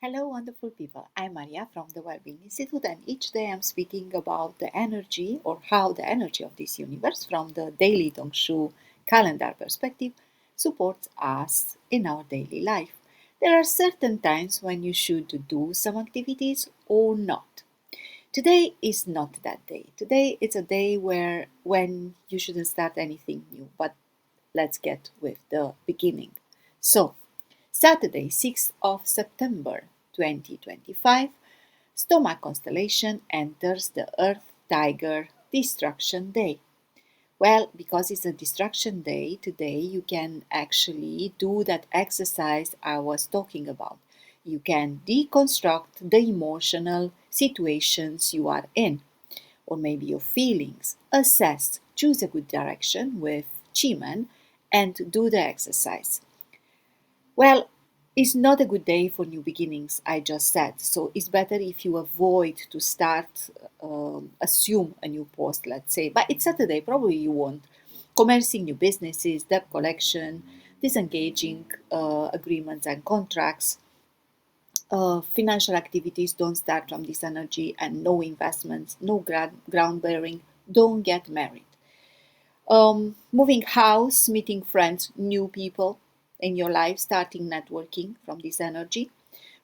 Hello, wonderful people. I'm Maria from the Wellbeing Institute, and each day I'm speaking about the energy or how the energy of this universe, from the daily Dongshu calendar perspective, supports us in our daily life. There are certain times when you should do some activities or not. Today is not that day. Today it's a day when you shouldn't start anything new, but let's get with the beginning. So, Saturday, 6th of September 2025, Stomach constellation enters the Earth Tiger Destruction Day. Well, because it's a destruction day, today you can actually do that exercise I was talking about. You can deconstruct the emotional situations you are in, or maybe your feelings, assess, choose a good direction with Qi Men, and do the exercise. Well, it's not a good day for new beginnings, I just said. So it's better if you avoid to start, assume a new post, let's say. But it's Saturday, probably you won't. Commencing new businesses, debt collection, disengaging agreements and contracts. Financial activities don't start from this energy, and no investments, no ground bearing. Don't get married. Moving house, meeting friends, new people in your life, starting networking from this energy.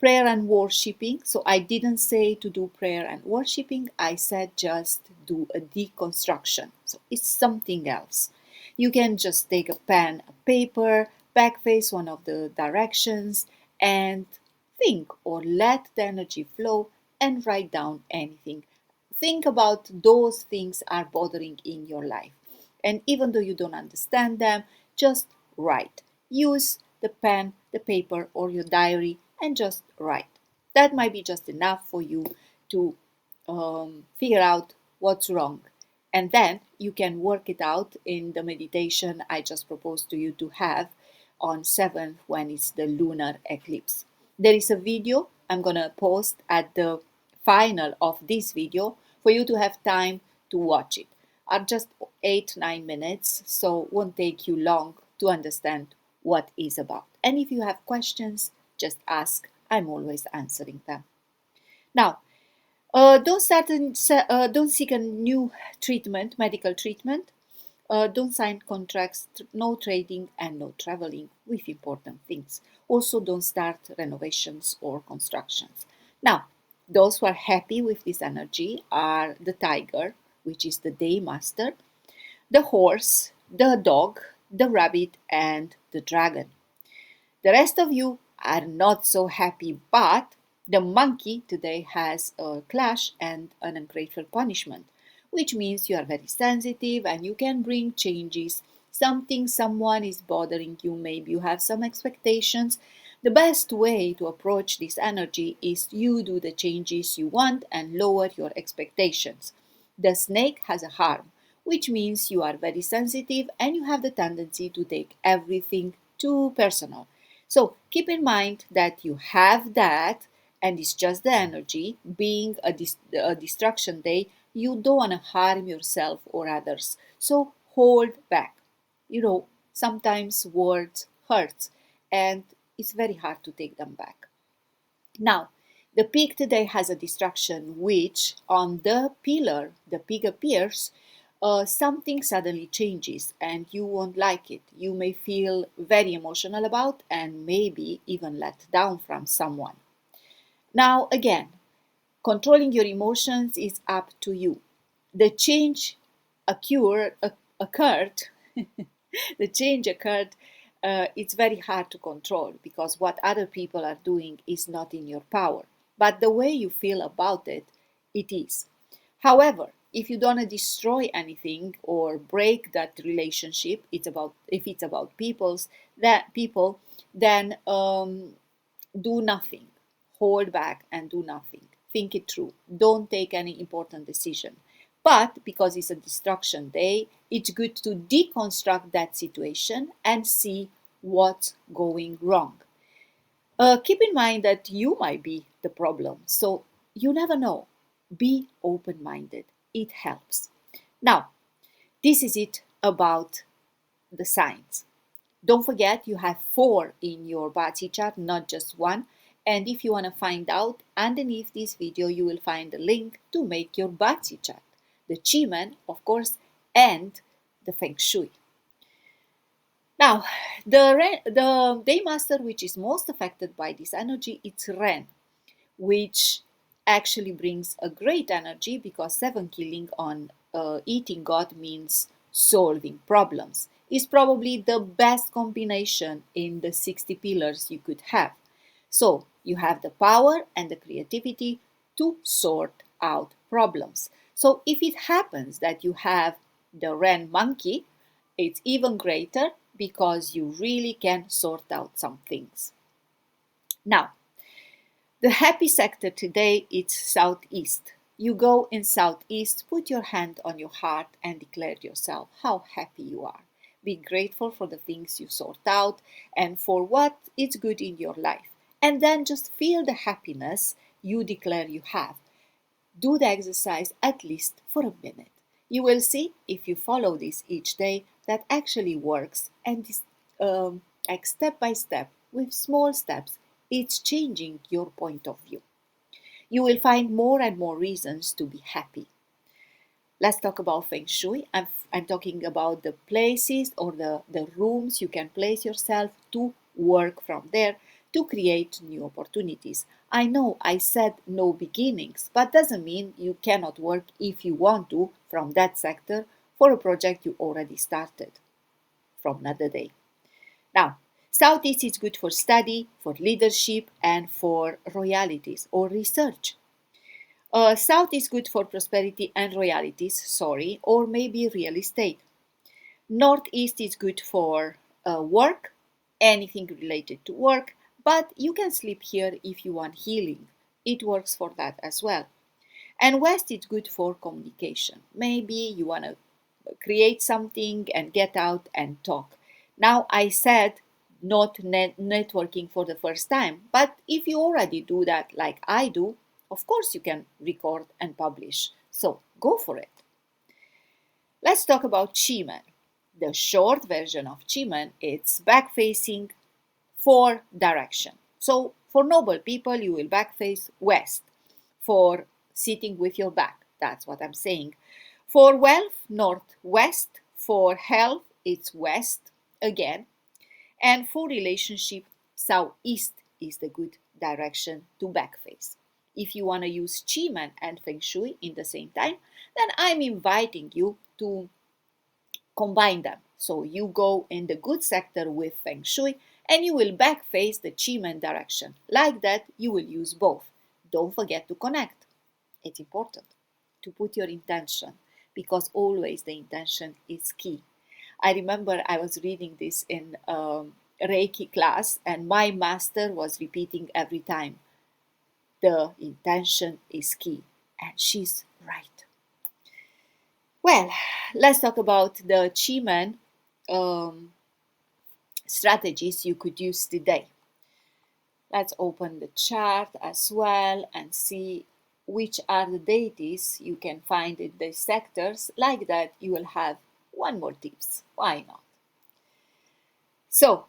Prayer and worshipping. So I didn't say to do prayer and worshipping, I said just do a deconstruction. So it's something else. You can just take a pen, a paper, backface one of the directions, and think or let the energy flow and write down anything. Think about those things are bothering in your life. And even though you don't understand them, just write. Use the pen, the paper, or your diary and just write. That might be just enough for you to figure out what's wrong. And then you can work it out in the meditation I just proposed to you to have on 7th when it's the lunar eclipse. There is a video I'm going to post at the final of this video for you to have time to watch it. Are just 8-9 minutes, so won't take you long to understand what is about. And if you have questions, just ask. I'm always answering them. Now, don't seek a new treatment, medical treatment. Don't sign contracts, no trading and no traveling with important things. Also, don't start renovations or constructions. Now, those who are happy with this energy are the tiger, which is the day master, the horse, the dog, the rabbit, and the dragon. The rest of you are not so happy, but the monkey today has a clash and an ungrateful punishment, which means you are very sensitive and you can bring changes. Someone is bothering you, maybe you have some expectations. The best way to approach this energy is you do the changes you want and lower your expectations. The snake has a harm, which means you are very sensitive and you have the tendency to take everything too personal. So keep in mind that you have that, and it's just the energy. Being a destruction day, you don't want to harm yourself or others. So hold back. Sometimes words hurt, and it's very hard to take them back. Now, the pig today has a distraction which on the pillar, the pig appears, something suddenly changes and you won't like it. You may feel very emotional about and maybe even let down from someone. Now, again, controlling your emotions is up to you. The change occurred, the change occurred, it's very hard to control because what other people are doing is not in your power. But the way you feel about it, it is. However, if you don't destroy anything or break that relationship, if it's about people, then do nothing. Hold back and do nothing. Think it through. Don't take any important decision. But because it's a destruction day, it's good to deconstruct that situation and see what's going wrong. Keep in mind that you might be the problem, so you never know. Be open minded, it helps. Now, this is it about the signs. Don't forget you have 4 in your BaZi chart, not just one, And if you want to find out, underneath this video, you will find a link to make your BaZi chart, the Qi Men, of course, and the Feng Shui. Now, the day master which is most affected by this energy, it's Ren, which actually brings a great energy because 7 killing on eating God means solving problems. Is probably the best combination in the 60 pillars you could have. So you have the power and the creativity to sort out problems. So if it happens that you have the Ren monkey, it's even greater because you really can sort out some things. Now, the happy sector today is Southeast. You go in Southeast, put your hand on your heart and declare to yourself how happy you are. Be grateful for the things you sort out and for what is good in your life. And then just feel the happiness you declare you have. Do the exercise at least for a minute. You will see if you follow this each day that actually works, and this, like step by step, with small steps, it's changing your point of view. You will find more and more reasons to be happy. Let's talk about Feng Shui. I'm talking about the places or the rooms you can place yourself to work from there to create new opportunities. I know I said no beginnings, but doesn't mean you cannot work if you want to from that sector for a project you already started from another day. Now, Southeast is good for study, for leadership, and for royalties or research. South is good for prosperity and royalties, or maybe real estate. Northeast is good for work, anything related to work, but you can sleep here if you want healing. It works for that as well. And West is good for communication. Maybe you want to create something and get out and talk. Now, I said not networking for the first time, but if you already do that like I do, of course you can record and publish. So go for it. Let's talk about Qi Men. The short version of Qi Men, it's back facing 4 direction. So for noble people, you will back face west. For sitting with your back, that's what I'm saying. For wealth, northwest. For health, it's west again. And for relationship, southeast is the good direction to back face. If you want to use Qi Men and Feng Shui in the same time, then I'm inviting you to combine them. So you go in the good sector with Feng Shui and you will back face the Qi Men direction. Like that, you will use both. Don't forget to connect. It's important to put your intention because always the intention is key. I remember I was reading this in Reiki class and my master was repeating every time, the intention is key. And she's right. Well, let's talk about the Qi Men strategies you could use today. Let's open the chart as well and see which are the deities you can find in the sectors. Like that, you will have one more tips. Why not? So,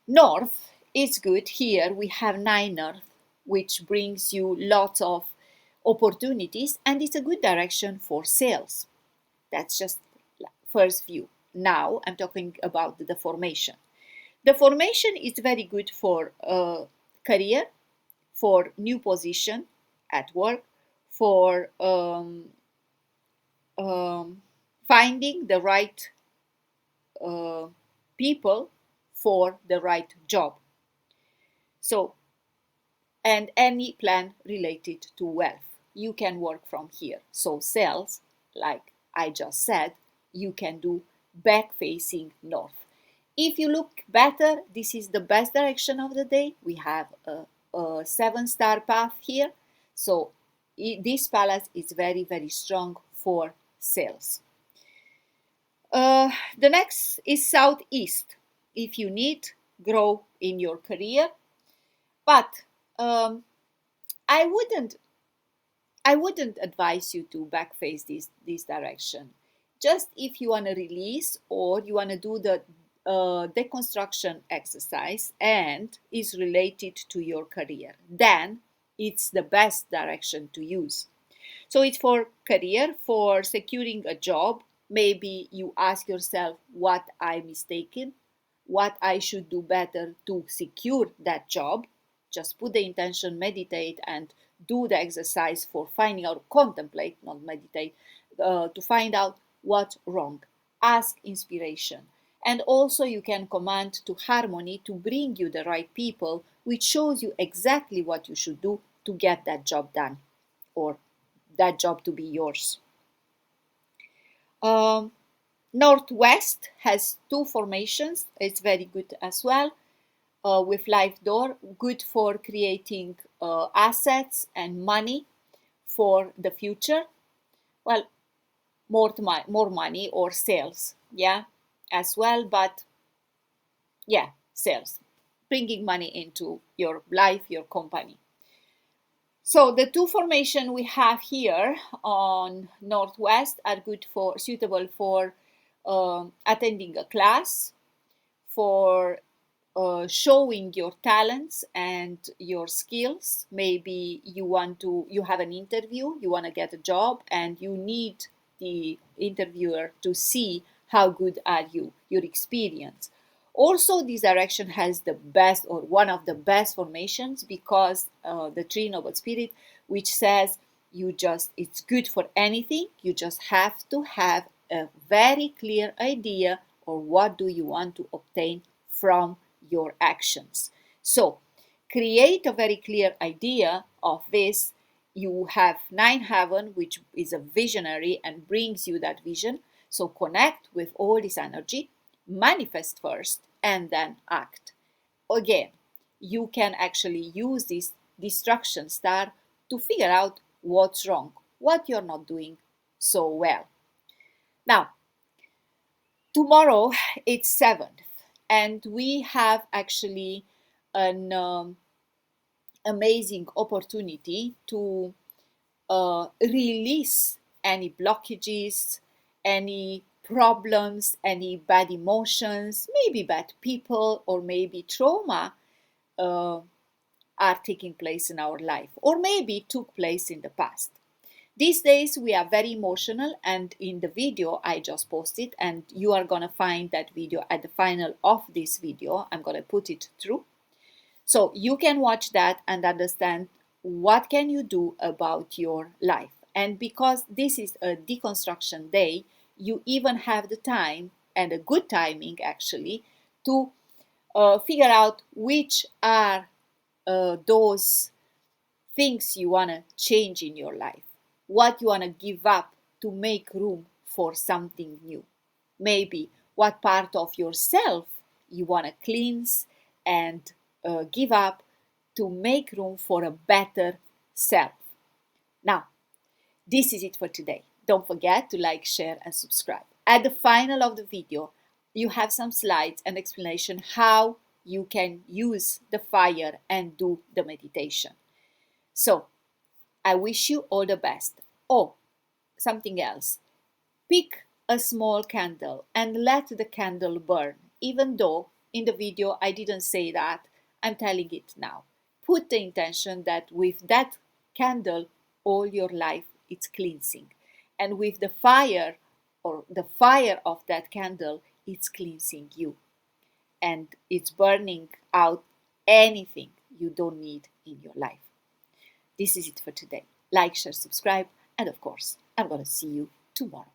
north is good. Here we have 9 north, which brings you lots of opportunities and it's a good direction for sales. That's just first view. Now I'm talking about the formation. The formation is very good for career, for new position at work, for finding the right people for the right job. So, and any plan related to wealth, you can work from here. So sales, like I just said, you can do back facing north. If you look better, this is the best direction of the day. We have a 7-star path here. So this palace is very, very strong for sales. The next is southeast. If you need grow in your career, but I wouldn't advise you to backface this direction. Just if you want to release or you want to do the a deconstruction exercise and is related to your career, then it's the best direction to use. So it's for career, for securing a job. Maybe you ask yourself what I mistaken, what I should do better to secure that job. Just put the intention, meditate, and do the exercise for finding out, contemplate, not meditate, to find out what's wrong. Ask inspiration. And also, you can command to harmony to bring you the right people, which shows you exactly what you should do to get that job done or that job to be yours. Um, Northwest has two formations. It's very good as well. With life door, good for creating assets and money for the future. Well, more money or sales, yeah, as well. But yeah, sales, bringing money into your life, your company. So the two formation we have here on Northwest are suitable for attending a class, for showing your talents and your skills. Maybe you have an interview, you want to get a job, and you need the interviewer to see how good are you, your experience. Also, this direction has the best or one of the best formations because the Tree Noble Spirit, which says it's good for anything. You just have to have a very clear idea or what do you want to obtain from your actions. So create a very clear idea of this. You have nine heaven, which is a visionary and brings you that vision. So connect with all this energy, manifest first, and then act. Again, you can actually use this destruction star to figure out what's wrong, what you're not doing so well. Now, tomorrow it's 7th, and we have actually an amazing opportunity to release any blockages, any problems, any bad emotions, maybe bad people, or maybe trauma uh, are taking place in our life, or maybe took place in the past. These days we are very emotional, and in the video I just posted, and you are gonna find that video at the final of this video. I'm gonna put it through. So you can watch that and understand what can you do about your life. And because this is a deconstruction day, you even have the time and a good timing actually to figure out which are those things you want to change in your life, what you want to give up to make room for something new. Maybe what part of yourself you want to cleanse and give up to make room for a better self. Now, this is it for today. Don't forget to like, share, and subscribe. At the final of the video, you have some slides and explanation how you can use the fire and do the meditation. So, I wish you all the best. Oh, something else. Pick a small candle and let the candle burn. Even though in the video I didn't say that, I'm telling it now. Put the intention that with that candle, all your life it's cleansing. And with the fire or the fire of that candle, it's cleansing you. And it's burning out anything you don't need in your life. This is it for today. Like, share, subscribe, and of course, I'm going to see you tomorrow.